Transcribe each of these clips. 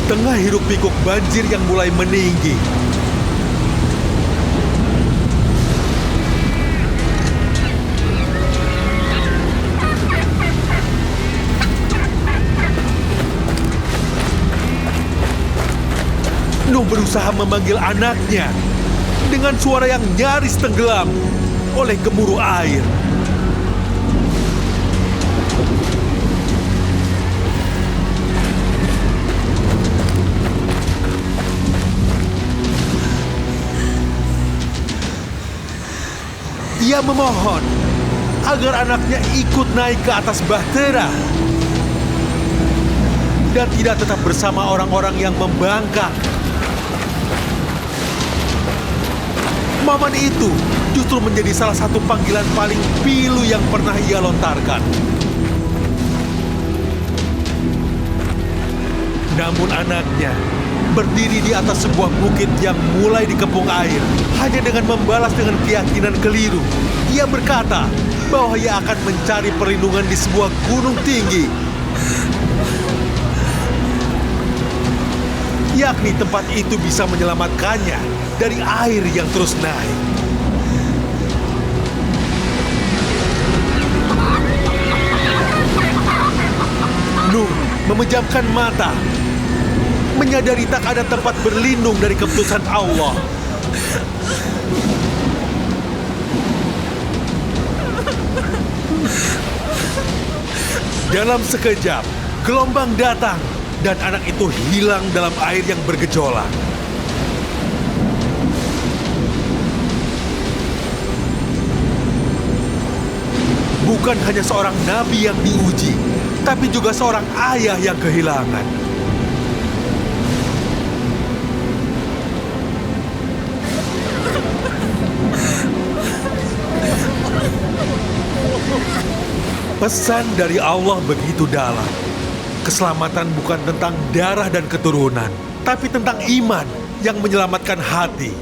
tengah hiruk-pikuk banjir yang mulai meninggi, Nuh berusaha memanggil anaknya dengan suara yang nyaris tenggelam oleh gemuruh air. Ia memohon agar anaknya ikut naik ke atas bahtera dan tidak tetap bersama orang-orang yang membangkang. Momen itu justru menjadi salah satu panggilan paling pilu yang pernah ia lontarkan. Namun anaknya berdiri di atas sebuah bukit yang mulai dikepung air hanya dengan membalas dengan keyakinan keliru. Ia berkata bahwa ia akan mencari perlindungan di sebuah gunung tinggi, yakni tempat itu bisa menyelamatkannya dari air yang terus naik. Nuh memejamkan mata, menyadari tak ada tempat berlindung dari keputusan Allah. Dalam sekejap, gelombang datang dan anak itu hilang dalam air yang bergejolak. Bukan hanya seorang nabi yang diuji, tapi juga seorang ayah yang kehilangan. Pesan dari Allah begitu dalam. Keselamatan bukan tentang darah dan keturunan, tapi tentang iman yang menyelamatkan hati.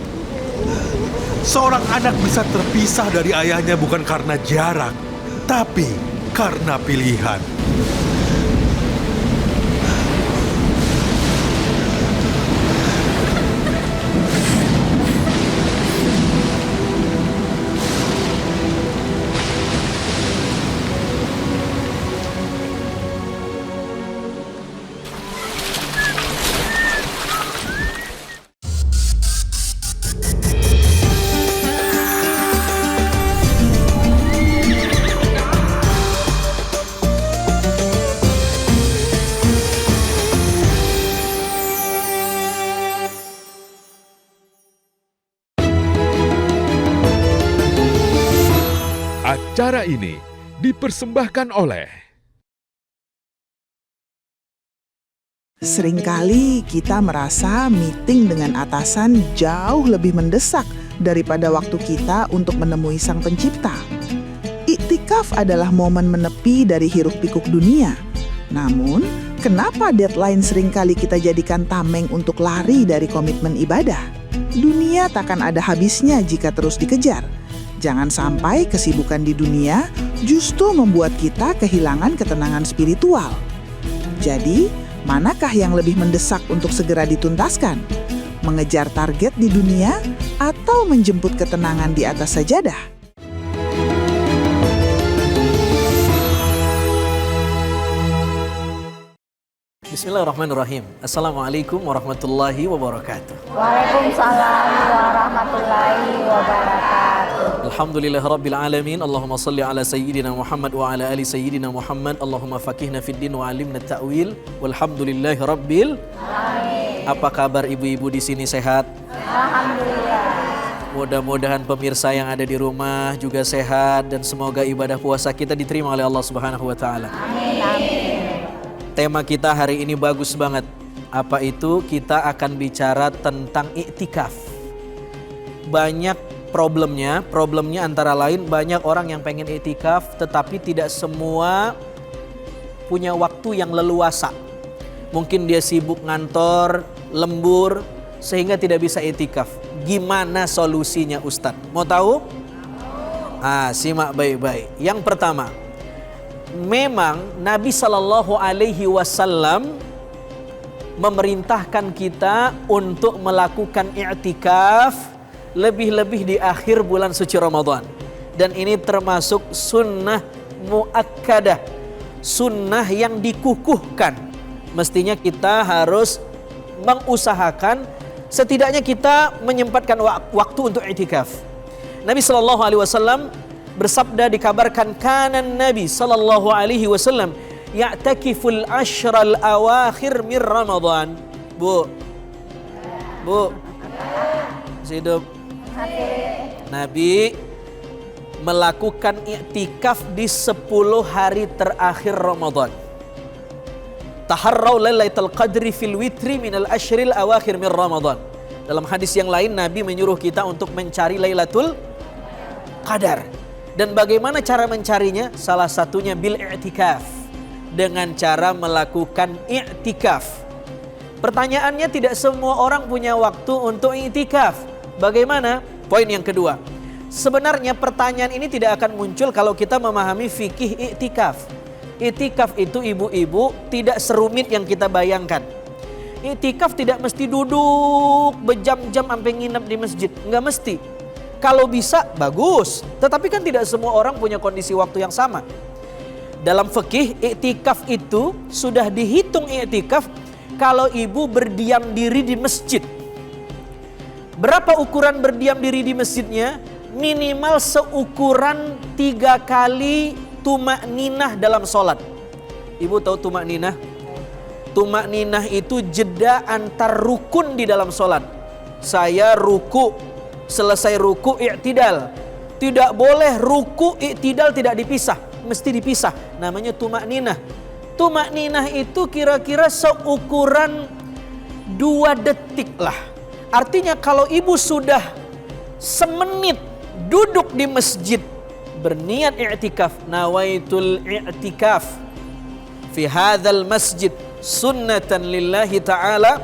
Seorang anak bisa terpisah dari ayahnya bukan karena jarak, tapi karena pilihan. Acara ini dipersembahkan oleh... Seringkali kita merasa meeting dengan atasan jauh lebih mendesak daripada waktu kita untuk menemui Sang Pencipta. Iktikaf adalah momen menepi dari hiruk-pikuk dunia. Namun, kenapa deadline seringkali kita jadikan tameng untuk lari dari komitmen ibadah? Dunia takkan ada habisnya jika terus dikejar. Jangan sampai kesibukan di dunia justru membuat kita kehilangan ketenangan spiritual. Jadi, manakah yang lebih mendesak untuk segera dituntaskan? Mengejar target di dunia atau menjemput ketenangan di atas sajadah? Bismillahirrahmanirrahim. Assalamualaikum warahmatullahi wabarakatuh. Waalaikumsalam warahmatullahi wabarakatuh. Alhamdulillahirabbil alamin. Allahumma shalli ala sayyidina Muhammad wa ala ali sayyidina Muhammad. Allahumma faqihna fid din wa 'allimna at-ta'wil. Walhamdulillahirabbil alamin. Apa kabar ibu-ibu di sini, sehat? Alhamdulillah. Mudah-mudahan pemirsa yang ada di rumah juga sehat dan semoga ibadah puasa kita diterima oleh Allah Subhanahu wa taala. Amin, amin. Tema kita hari ini bagus banget. Apa itu? Kita akan bicara tentang iktikaf. Banyak problemnya antara lain banyak orang yang pengen iktikaf tetapi tidak semua punya waktu yang leluasa. Mungkin dia sibuk ngantor, lembur sehingga tidak bisa iktikaf. Gimana solusinya Ustadz? Mau tahu? Simak baik-baik. Yang pertama, memang Nabi Shallallahu Alaihi Wasallam memerintahkan kita untuk melakukan i'tikaf lebih-lebih di akhir bulan suci Ramadan. Dan ini termasuk sunnah muakkadah, sunnah yang dikukuhkan. Mestinya kita harus mengusahakan setidaknya kita menyempatkan waktu untuk i'tikaf. Nabi SAW bersabda, dikabarkan kanan Nabi SAW ya'takiful ashral awakhir min Ramadan. Bu, hidup. Nabi melakukan i'tikaf di 10 hari terakhir Ramadan. Taharraw lailatul qadri fil witri minal ashril awakhir min Ramadan. Dalam hadis yang lain Nabi menyuruh kita untuk mencari Lailatul Qadar. Dan bagaimana cara mencarinya? Salah satunya bil i'tikaf, dengan cara melakukan i'tikaf. Pertanyaannya, tidak semua orang punya waktu untuk i'tikaf. Bagaimana? Poin yang kedua. Sebenarnya pertanyaan ini tidak akan muncul kalau kita memahami fikih i'tikaf. I'tikaf itu ibu-ibu tidak serumit yang kita bayangkan. I'tikaf tidak mesti duduk berjam-jam sampai nginep di masjid. Enggak mesti. Kalau bisa bagus, tetapi kan tidak semua orang punya kondisi waktu yang sama. Dalam fikih, i'tikaf itu sudah dihitung i'tikaf kalau ibu berdiam diri di masjid. Berapa ukuran berdiam diri di masjidnya? Minimal seukuran 3 kali tumak ninah dalam sholat. Ibu tahu tumak ninah? Tumak ninah itu jeda antar rukun di dalam sholat. Saya ruku, selesai ruku i'tidal. Tidak boleh ruku i'tidal tidak dipisah, mesti dipisah. Namanya tumak ninah. Tumak ninah itu kira-kira seukuran 2 detik lah. Artinya kalau ibu sudah semenit duduk di masjid berniat i'tikaf, nawaitul i'tikaf fi hadzal masjid sunnatan lillahi ta'ala,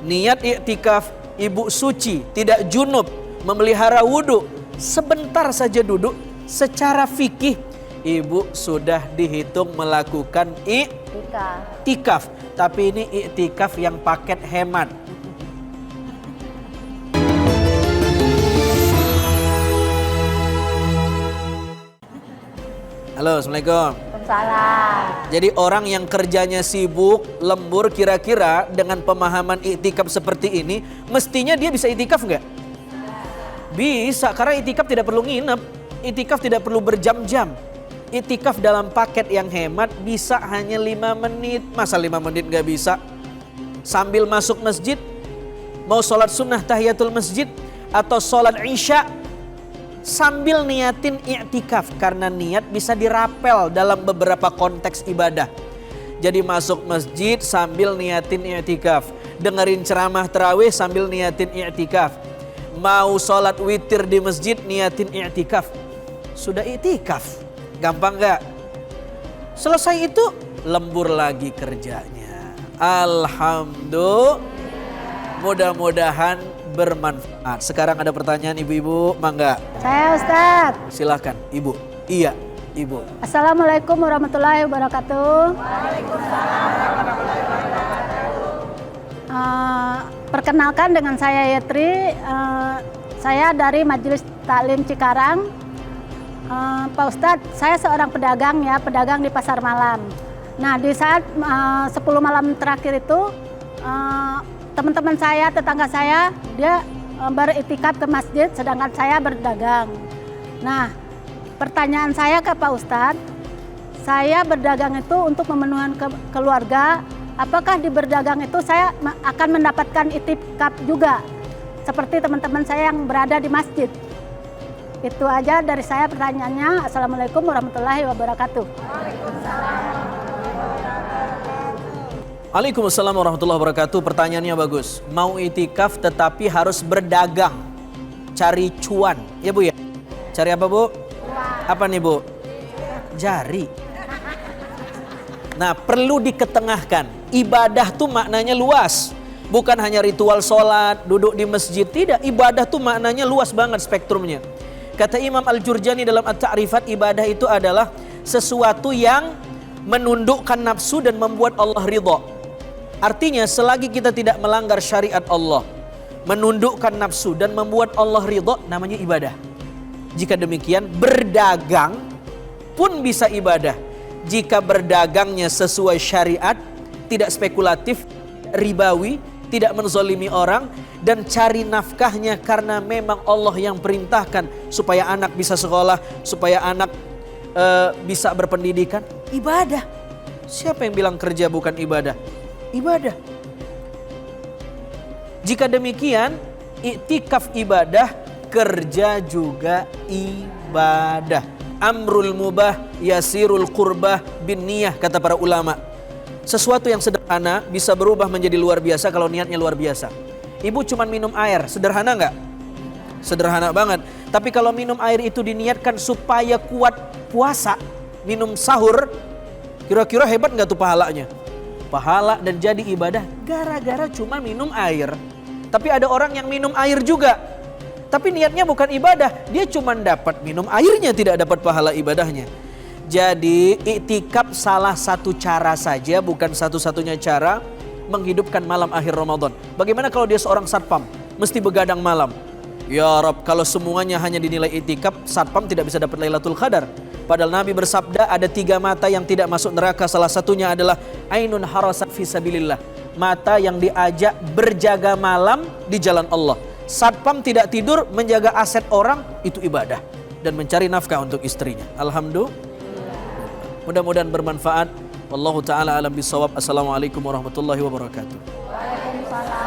niat i'tikaf, ibu suci, tidak junub, memelihara wudhu, sebentar saja duduk, secara fikih ibu sudah dihitung melakukan i'tikaf. Tapi ini i'tikaf yang paket hemat. Halo, Assalamualaikum. Salam. Jadi orang yang kerjanya sibuk, lembur, kira-kira dengan pemahaman i'tikaf seperti ini, mestinya dia bisa i'tikaf nggak? Bisa, karena i'tikaf tidak perlu nginep, i'tikaf tidak perlu berjam-jam. I'tikaf dalam paket yang hemat bisa hanya 5 menit. Masa 5 menit nggak bisa? Sambil masuk masjid, mau sholat sunnah tahiyatul masjid atau sholat isya, sambil niatin i'tikaf, karena niat bisa dirapel dalam beberapa konteks ibadah. Jadi masuk masjid sambil niatin i'tikaf, dengerin ceramah tarawih sambil niatin i'tikaf, mau sholat witir di masjid niatin i'tikaf, sudah i'tikaf. Gampang gak? Selesai itu lembur lagi kerjanya. Alhamdulillah, mudah-mudahan bermanfaat. Sekarang ada pertanyaan ibu-ibu, mangga. Saya Ustadz. Silakan ibu. Iya, ibu. Assalamualaikum warahmatullahi wabarakatuh. Perkenalkan, dengan saya Yetri. Saya dari Majelis Taklim Cikarang. Pak Ustadz, saya seorang pedagang ya, pedagang di pasar malam. Nah, di saat 10 malam terakhir itu teman-teman saya, tetangga saya, dia beriktikaf ke masjid sedangkan saya berdagang. Nah, pertanyaan saya ke Pak Ustadz, saya berdagang itu untuk memenuhi keluarga, apakah di berdagang itu saya akan mendapatkan iktikaf juga seperti teman-teman saya yang berada di masjid? Itu aja dari saya pertanyaannya. Assalamualaikum warahmatullahi wabarakatuh. Waalaikumsalam warahmatullahi wabarakatuh. Pertanyaannya bagus. Mau itikaf tetapi harus berdagang, cari cuan, ya Bu ya? Cari apa Bu? Apa nih Bu? Jari. Nah, perlu diketengahkan. Ibadah tuh maknanya luas. Bukan hanya ritual sholat, duduk di masjid. Tidak, ibadah tuh maknanya luas banget spektrumnya. Kata Imam Al-Jurjani dalam At-Ta'rifat, ibadah itu adalah sesuatu yang menundukkan nafsu dan membuat Allah ridha. Artinya selagi kita tidak melanggar syariat Allah, menundukkan nafsu dan membuat Allah ridho, namanya ibadah. Jika demikian, berdagang pun bisa ibadah. Jika berdagangnya sesuai syariat, tidak spekulatif, ribawi, tidak menzolimi orang, dan cari nafkahnya karena memang Allah yang perintahkan supaya anak bisa sekolah, supaya anak bisa berpendidikan. Ibadah. Siapa yang bilang kerja bukan ibadah? Ibadah. Jika demikian, iktikaf ibadah, kerja juga ibadah. Amrul mubah yasirul qurbah bin niyah, kata para ulama. Sesuatu yang sederhana bisa berubah menjadi luar biasa kalau niatnya luar biasa. Ibu cuma minum air, sederhana nggak? Sederhana banget. Tapi kalau minum air itu diniatkan supaya kuat puasa, minum sahur, kira-kira hebat nggak tuh pahalanya? Pahala dan jadi ibadah gara-gara cuma minum air. Tapi ada orang yang minum air juga, tapi niatnya bukan ibadah, dia cuma dapat minum airnya, tidak dapat pahala ibadahnya. Jadi iktikaf salah satu cara saja, bukan satu-satunya cara menghidupkan malam akhir Ramadan. Bagaimana kalau dia seorang satpam, mesti begadang malam? Ya Rob, kalau semuanya hanya dinilai iktikaf, satpam tidak bisa dapat Lailatul Qadar. Padahal Nabi bersabda ada 3 mata yang tidak masuk neraka. Salah satunya adalah ainun harasat fisabilillah, mata yang diajak berjaga malam di jalan Allah. Satpam tidak tidur menjaga aset orang, itu ibadah. Dan mencari nafkah untuk istrinya. Alhamdulillah. Mudah-mudahan bermanfaat. Wallahu ta'ala alam bisawab. Assalamualaikum warahmatullahi wabarakatuh. Waalaikumsalam.